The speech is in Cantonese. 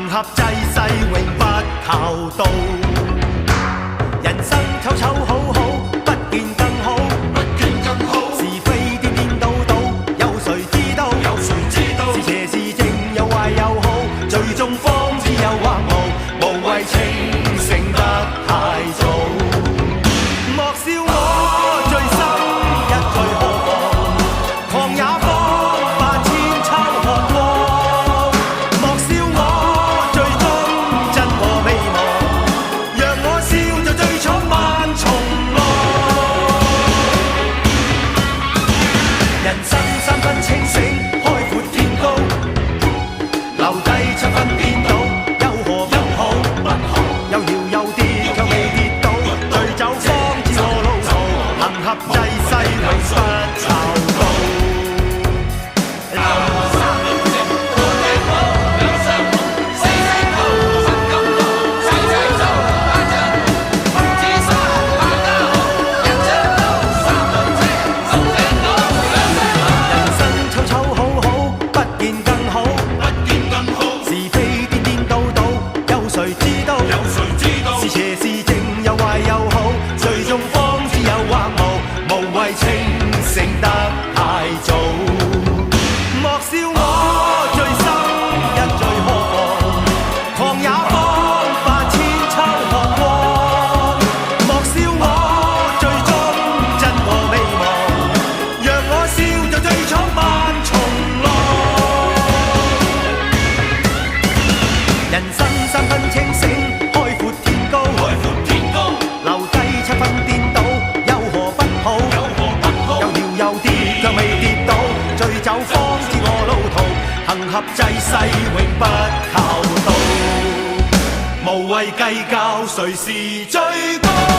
合濟世永不求道。人生醜醜好好，不見更好，不見更好。是非顛顛倒倒，有誰知道？有誰知道？是邪是正，有壞有好，最終方知有或無，無謂清醒得太早。莫笑我醉心一醉何妨，狂也方發千秋渴望。莫笑我最終真和未忘，讓我笑就最闖萬重浪。人生三分清醒，開闊天高，留低七分顛倒，有何不好？有搖有跌卻未跌倒，醉酒方知我路途，行合濟世永不抄到。清醒得太早，莫笑我醉心一醉何妨，狂也方發千秋渴望。莫笑我最終真和未忘，讓我笑就最闖萬重浪。人生三分清醒，開闊天高，留低七分顛倒，有何不好？卻未跌倒，醉酒方知我路途，行合濟世永不靠道，無謂計較誰是最高。